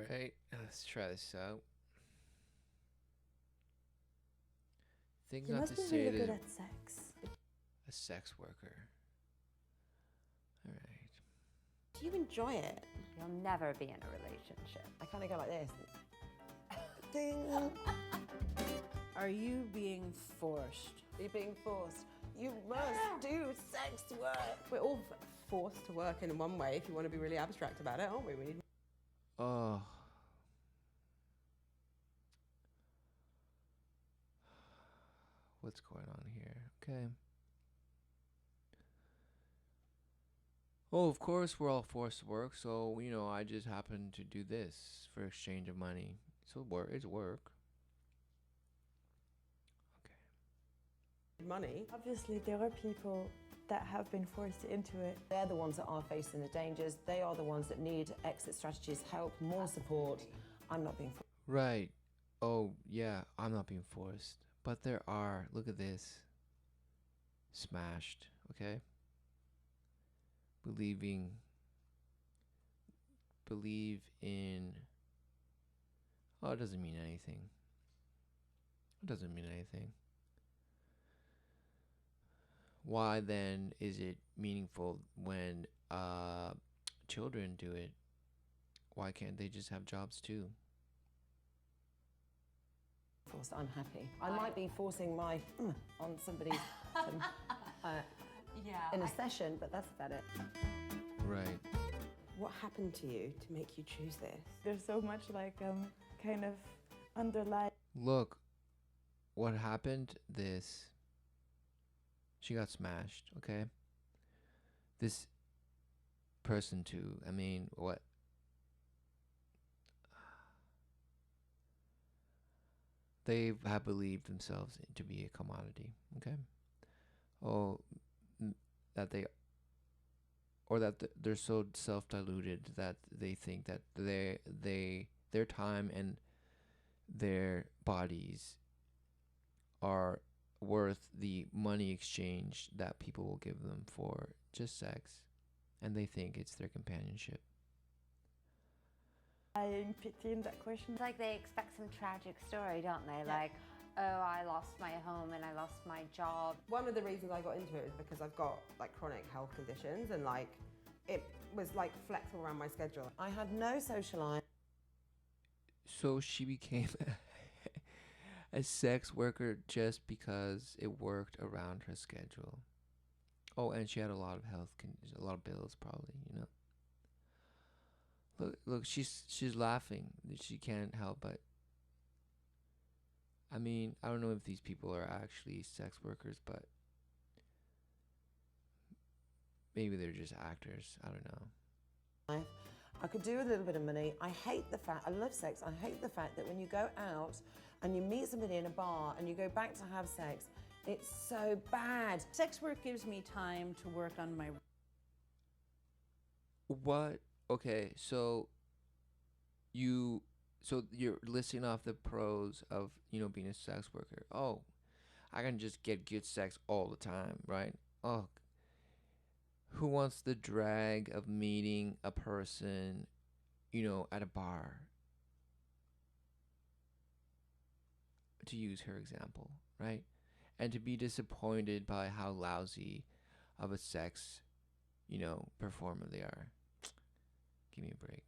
Alright, let's try this out. Things You not must to be say really good to at sex. a sex worker. Alright. Do you enjoy it? You'll never be in a relationship. I kind of go like this. Ding. Are you being forced? You're being forced. You must do sex work. We're all forced to work in one way if you want to be really abstract about it, aren't we? We need. Oh. What's going on here? Okay. Oh, of course we're all forced to work, so, I just happen to do this for exchange of money. So it's work. Okay. Money. Obviously, there are people that have been forced into it. They're the ones that are facing the dangers. They are the ones that need exit strategies, help, more support. I'm not being forced. Right. Oh, yeah, I'm not being forced. But there are, look at this. Smashed, okay? Believe in. Oh, it doesn't mean anything. It doesn't mean anything. Why then is it meaningful when children do it? Why can't they just have jobs too? Forced. I'm happy. I might be forcing my on somebody's in a session, but that's about it. Right. What happened to you to make you choose this? There's so much kind of underlying. Look, what happened, she got smashed, okay? This person too, what? They have believed themselves to be a commodity, okay? Oh, that they're so self-diluted that they think that their time and their bodies are worth the money exchange that people will give them for just sex, and they think it's their companionship. Pity in that question. It's like they expect some tragic story, don't they? Like, oh, I lost my home and I lost my job. One of the reasons I got into it is because I've got chronic health conditions and it was flexible around my schedule. I had no social life. So she became a sex worker just because it worked around her schedule. Oh, and she had a lot of a lot of bills probably. Look, she's laughing. She can't help but. I don't know if these people are actually sex workers, but maybe they're just actors. I don't know. I could do a little bit of money. I love sex. I hate the fact that when you go out and you meet somebody in a bar and you go back to have sex, it's so bad. Sex work gives me time to work on my... What? Okay, so you're listing off the pros of, being a sex worker. Oh, I can just get good sex all the time, right? Oh, who wants the drag of meeting a person, at a bar? To use her example, right? And to be disappointed by how lousy of a sex, performer they are. Give me a break.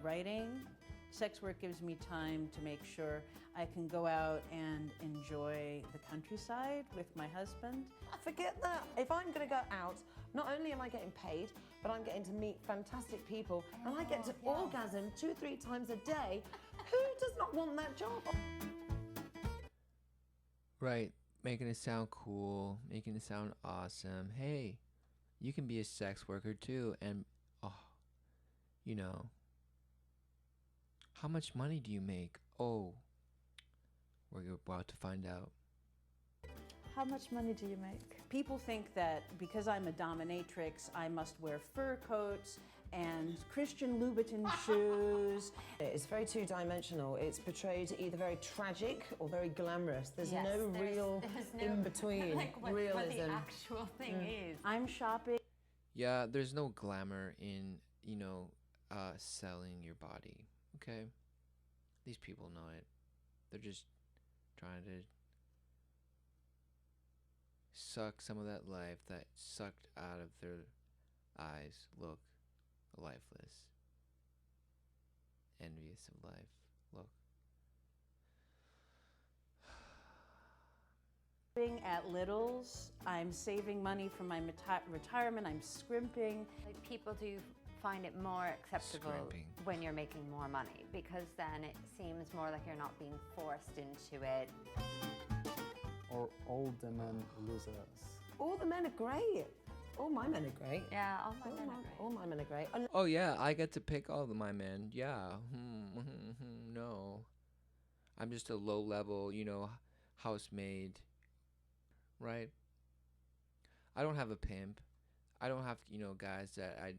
Writing. Sex work gives me time to make sure I can go out and enjoy the countryside with my husband. Forget that. If I'm going to go out, not only am I getting paid, but I'm getting to meet fantastic people and I get to orgasm 2-3 times a day. Who does not want that job? Right. Making it sound cool, making it sound awesome. Hey, you can be a sex worker too, and how much money do you make? Oh, we're about to find out. How much money do you make? People think that because I'm a dominatrix, I must wear fur coats and Christian Louboutin shoes. It's very two-dimensional. It's portrayed either very tragic or very glamorous. There's no real in-between realism. What the actual thing is. I'm shopping. Yeah, there's no glamour in, selling your body. Okay, these people know it. They're just trying to suck some of that life that sucked out of their eyes. Look, lifeless, envious of life. Look. At littles, I'm saving money for my retirement, I'm scrimping. Like, people do find it more acceptable Scrimping. when you're making more money, because then it seems more like you're not being forced into it. Or all the men losers. All the men are great. All my men are great. Yeah, all my men are great. All my men are great. And Oh yeah, I get to pick all of my men. Yeah. No. I'm just a low level, housemaid. Right? I don't have a pimp. I don't have, guys that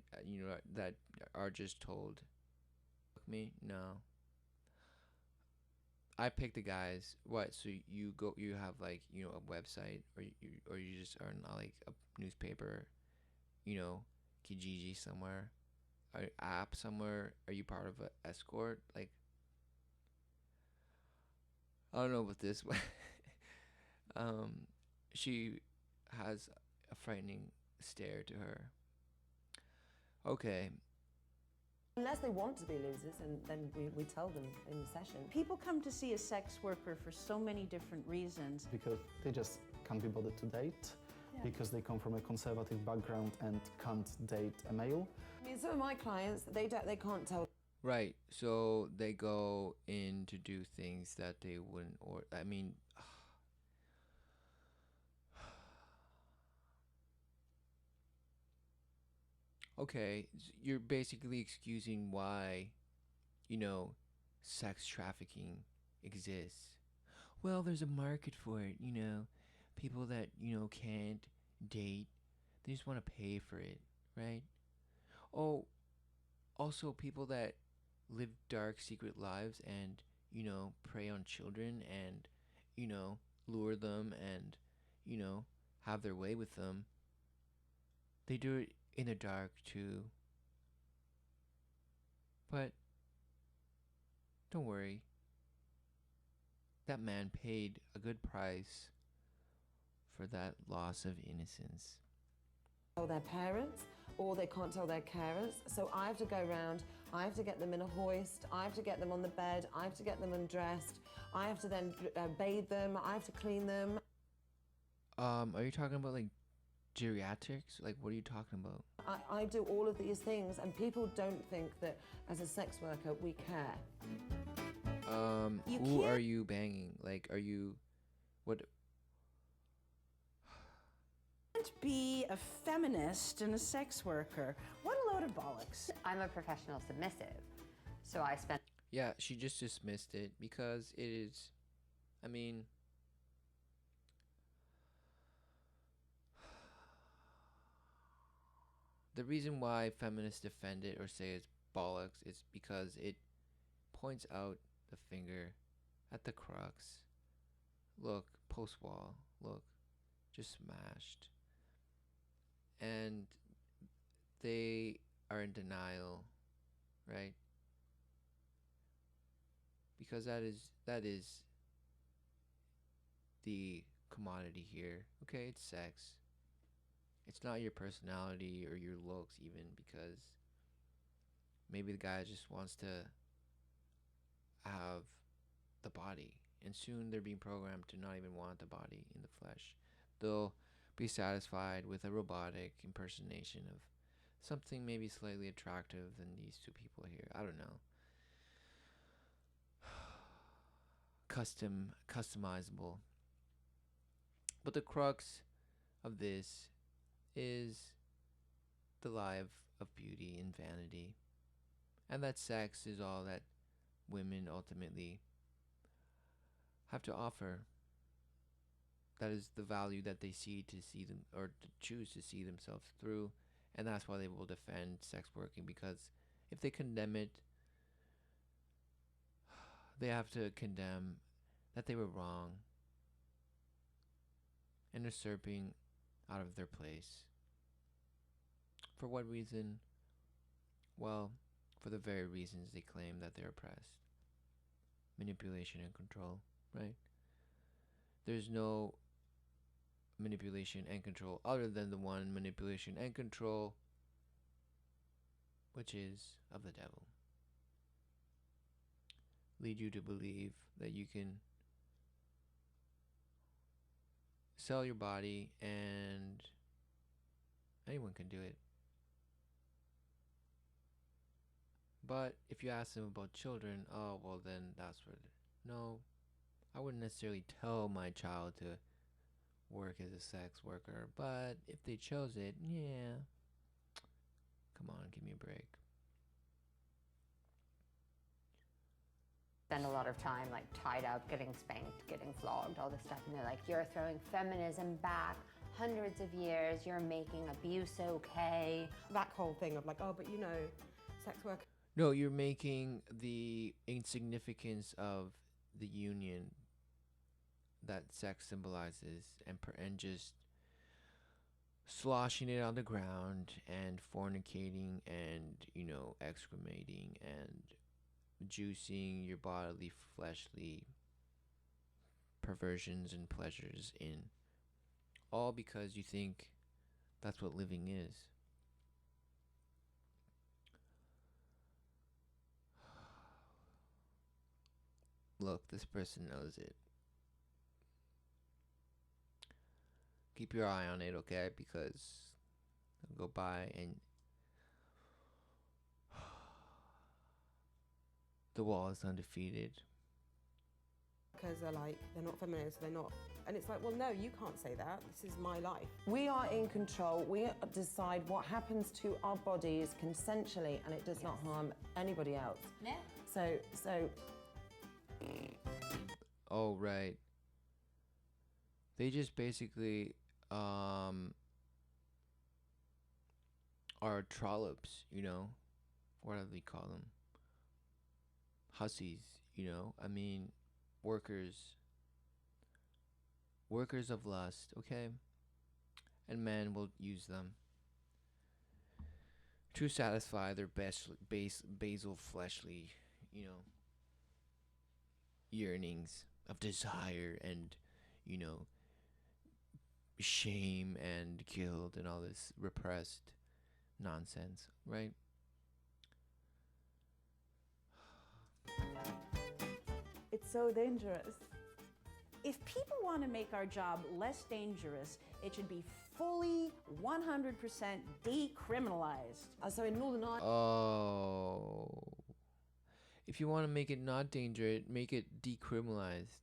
that are just told fuck me. No. I pick the guys. What? So you have like, a website, or you just are in like a newspaper, Kijiji somewhere, or app somewhere. Are you part of a escort? Like, I don't know about this. She has a frightening stare to her. Okay. unless they want to be losers, and then we tell them in the session. People come to see a sex worker for so many different reasons. Because they just can't be bothered to date, because they come from a conservative background and can't date a male. I mean, some of my clients, they can't tell. Right. So they go in to do things that they wouldn't, or I mean, okay, you're basically excusing why, sex trafficking exists. Well, there's a market for it, people that, can't date, they just want to pay for it, right? Oh, also people that live dark secret lives and, prey on children and, lure them and, have their way with them. They do it in the dark too. But don't worry. That man paid a good price for that loss of innocence. Tell their parents, or they can't tell their carers. So I have to go around, I have to get them in a hoist, I have to get them on the bed, I have to get them undressed, I have to then bathe them, I have to clean them. Are you talking about like geriatrics? Like, what are you talking about? I do all of these things, and people don't think that as a sex worker we care. Who are you banging? Like, are you, what? Can't be a feminist and a sex worker. What a load of bollocks. I'm a professional submissive, so I spend. Yeah, she just dismissed it because it is, I mean, the reason why feminists defend it or say it's bollocks is because it points out the finger at the crux. Look, post-wall, look, just smashed. And they are in denial, right? Because that is the commodity here. Okay, it's sex. It's not your personality or your looks even, because maybe the guy just wants to have the body, and soon they're being programmed to not even want the body in the flesh. They'll be satisfied with a robotic impersonation of something maybe slightly attractive than these two people here. I don't know. Customizable. But the crux of this is the lie of beauty and vanity, and that sex is all that women ultimately have to offer. That is the value that they see them, or to choose to see themselves through, and that's why they will defend sex working, because if they condemn it, they have to condemn that they were wrong and usurping out of their place. For what reason? Well, for the very reasons they claim that they're oppressed. Manipulation and control, right? There's no manipulation and control other than the one manipulation and control, which is of the devil. Lead you to believe that you can sell your body and anyone can do it. But if you ask them about children, oh, well, then that's where. No, I wouldn't necessarily tell my child to work as a sex worker, but if they chose it, yeah. Come on, give me a break. Spend a lot of time like tied up, getting spanked, getting flogged, all this stuff, and they're like, you're throwing feminism back hundreds of years, you're making abuse okay. That whole thing of like, oh, but you know, sex work. No, you're making the insignificance of the union that sex symbolizes and just sloshing it on the ground and fornicating and, excremating and juicing your bodily fleshly perversions and pleasures in, all because you think that's what living is. Look, this person knows it. Keep your eye on it, okay? Because they'll go by and the wall is undefeated. Because they're not feminist, they're not. And it's like, well, no, you can't say that. This is my life. We are in control. We decide what happens to our bodies consensually, and it does not harm anybody else. Yeah. So. Oh, right. They just basically are trollops, What do they call them? Hussies, I mean, workers of lust, okay? And men will use them to satisfy their basal fleshly, yearnings of desire and, shame and guilt and all this repressed nonsense, right? It's so dangerous. If people want to make our job less dangerous, it should be fully 100% decriminalized. So in Northern Ireland. Oh. If you want to make it not dangerous, make it decriminalized.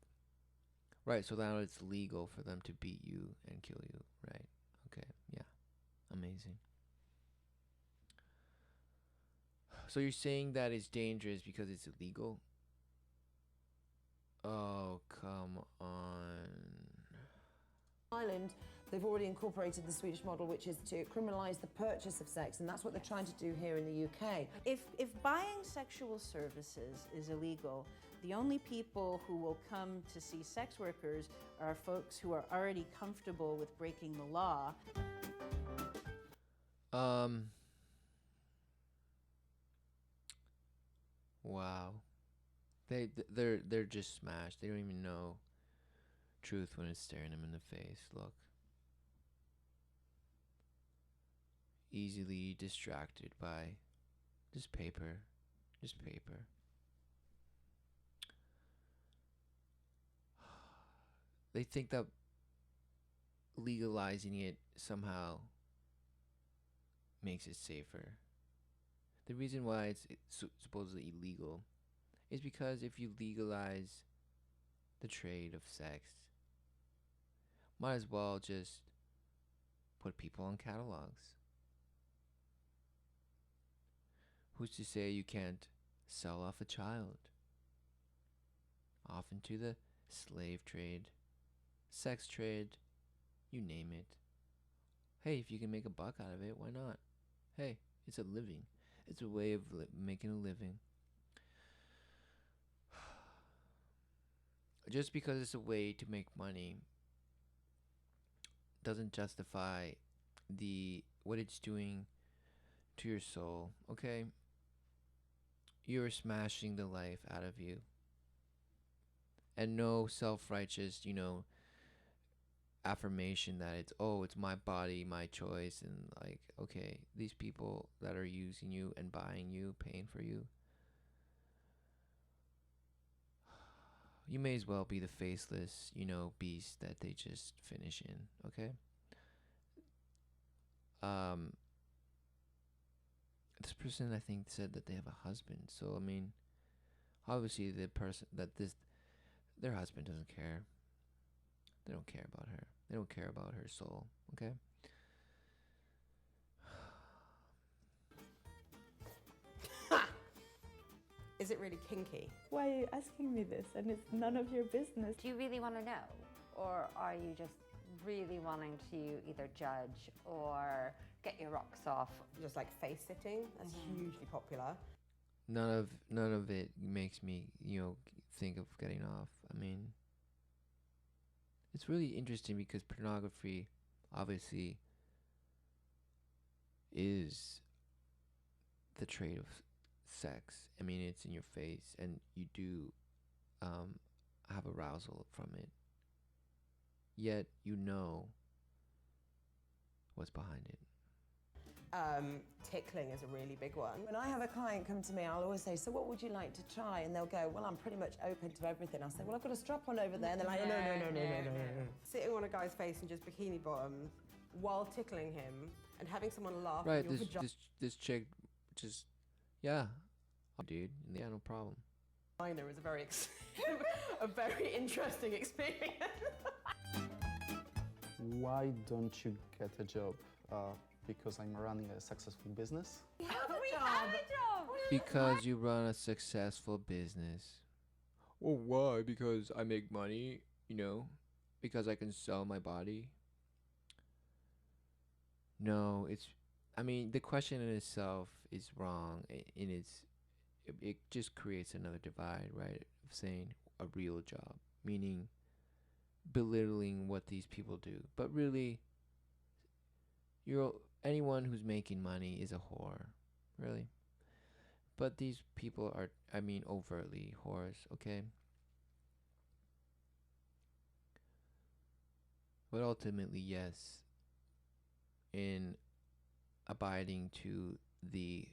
Right, so now it's legal for them to beat you and kill you, right? Okay, yeah. Amazing. So you're saying that it's dangerous because it's illegal? Oh, come on. Ireland, they've already incorporated the Swedish model, which is to criminalise the purchase of sex, and that's what they're trying to do here in the UK. If buying sexual services is illegal, the only people who will come to see sex workers are folks who are already comfortable with breaking the law. Wow. They're just smashed. They don't even know truth when it's staring them in the face. Look. Easily distracted by just paper. Just paper. They think that legalizing it somehow makes it safer. The reason why it's supposedly illegal is because if you legalize the trade of sex, might as well just put people on catalogs. Who's to say you can't sell off a child off into the slave trade, sex trade, you name it? Hey, if you can make a buck out of it, why not? Hey, it's a living. It's a way of making a living. Just because it's a way to make money doesn't justify what it's doing to your soul, okay? you're smashing the life out of you. And no self-righteous, affirmation that it's my body, my choice, and like, okay, these people that are using you and buying you, paying for you, you may as well be the faceless, beast that they just finish in, okay? Um, this person, I think, said that they have a husband. So, I mean, obviously their husband doesn't care. They don't care about her. They don't care about her soul, okay? Is it really kinky? Why are you asking me this? And it's none of your business. Do you really want to know? Or are you just really wanting to either judge or get your rocks off? Just like face sitting, that's hugely popular. None of it makes me, think of getting off. I mean, it's really interesting because pornography obviously is the trade of sex. I mean, it's in your face, and you do have arousal from it. Yet what's behind it. Tickling is a really big one. When I have a client come to me, I'll always say, so what would you like to try? And they'll go, well, I'm pretty much open to everything. I'll say, well, I've got a strap on over there. And they're like, no. Sitting on a guy's face in just bikini bottom while tickling him and having someone laugh Right, at your vagina. this chick just, yeah, dude, yeah, no problem. Is a very, a very interesting experience. Why don't you get a job? Because I'm running a successful business. Because you run a successful business. Well, why? Because I make money, because I can sell my body. No, the question in itself is wrong. It just creates another divide, right? Of saying a real job, meaning belittling what these people do. But really, anyone who's making money is a whore, really. But these people are, overtly whores, okay? But ultimately, yes, in abiding to the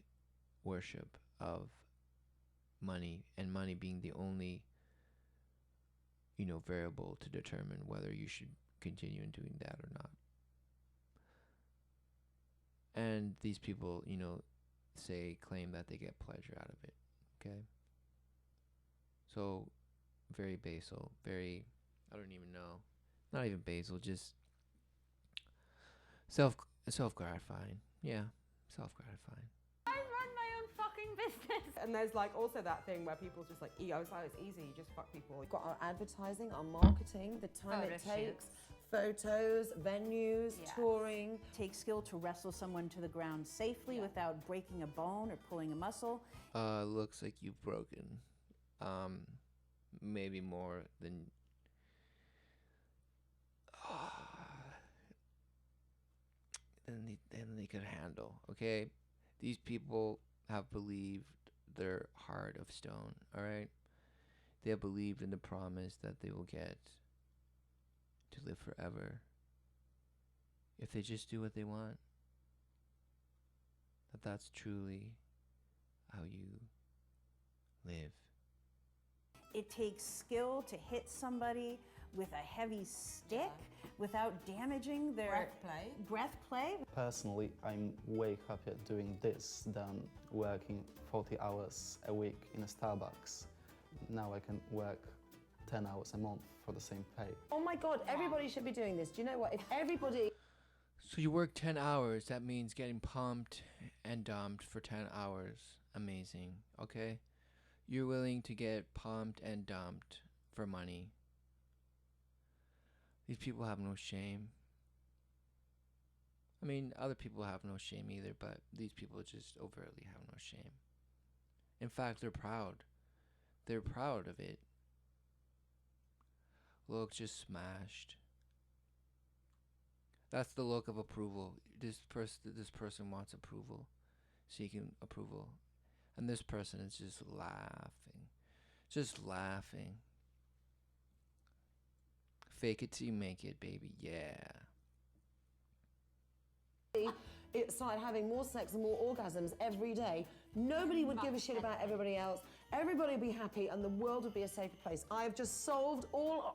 worship of money, and money being the only, variable to determine whether you should continue in doing that or not. And these people, claim that they get pleasure out of it, okay? So, very basal, very, I don't even know, not even basal, just self-gratifying. Yeah, self-gratifying. I run my own fucking business. And there's also that thing where people's just ego. It's it's easy, you just fuck people. We've got our advertising, our marketing, the time Photo it takes, shoots. photos, venues, Yes. touring. It takes skill to wrestle someone to the ground safely without breaking a bone or pulling a muscle. Looks like you've broken, maybe more than, than they could handle, okay? These people have believed their heart of stone, all right? They have believed in the promise that they will get to live forever if they just do what they want. That's truly how you live. It takes skill to hit somebody with a heavy stick without damaging their breath play. Personally, I'm way happier doing this than working 40 hours a week in a Starbucks. Now I can work 10 hours a month for the same pay. Oh my God, everybody should be doing this. Do you know what? If everybody... So you work 10 hours, that means getting pumped and dumped for 10 hours. Amazing, okay? You're willing to get pumped and dumped for money. These people have no shame. Other people have no shame either, but these people just overtly have no shame. In fact, they're proud. They're proud of it. Look, just smashed. That's the look of approval. This person wants approval, seeking approval. And this person is just laughing. Just laughing. Fake it till you make it, baby. Yeah. It started having more sex and more orgasms every day, nobody would give a shit about everybody else. Everybody would be happy and the world would be a safer place. I've just solved all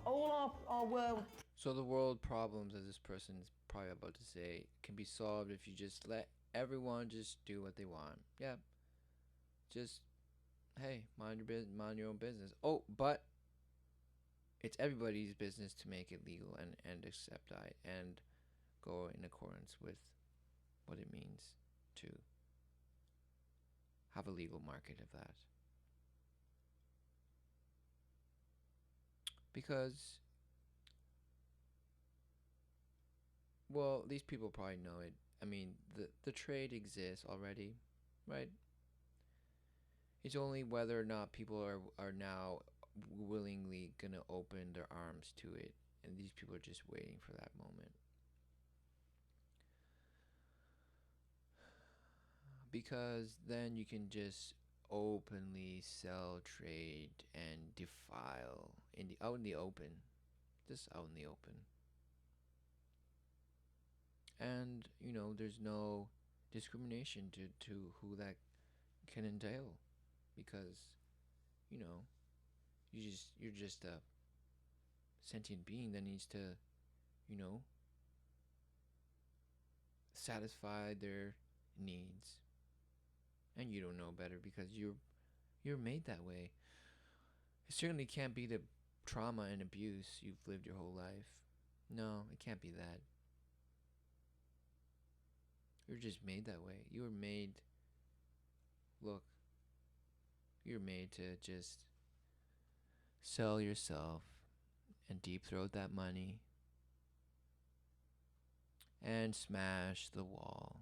our world. So the world problems, as this person is probably about to say, can be solved if you just let everyone just do what they want. Yeah. Just, hey, mind your business, mind your own business. Oh, but it's everybody's business to make it legal and accept it and go in accordance with what it means to have a legal market of that. Because, well, these people probably know it. I mean, the trade exists already, right? It's only whether or not people are now willingly gonna open their arms to it, and these people are just waiting for that moment. Because then you can just openly sell, trade, and defile out in the open, just out in the open. And there's no discrimination to who that can entail, because you know you're just a sentient being that needs to satisfy their needs, and you don't know better because you're made that way. It certainly can't be the trauma and abuse you've lived your whole life. No, it can't be that. You're just made that way. You were made, look, you're made to just sell yourself and deep throat that money and smash the wall.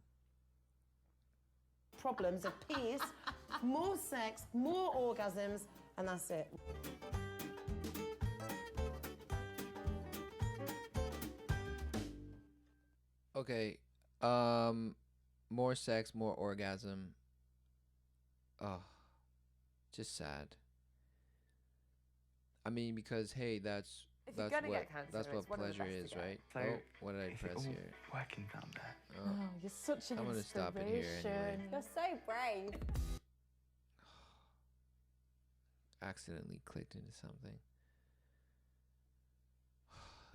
Problems of peace, more sex, more orgasms, and that's it. Okay, more sex, more orgasm. Oh, just sad. I mean, because hey, that's If you're that's gonna what get cancer, that's what it's one of the pleasure best is, to get. right? So, Oh, what did I is it press all here? working down there? Oh, Oh, you're such an I'm gonna stop it here anyway. You're so brave. Accidentally clicked into something.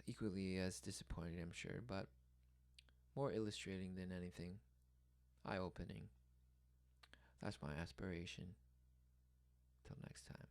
Equally as disappointed, I'm sure, but more illustrating than anything. Eye-opening. That's my aspiration. Till next time.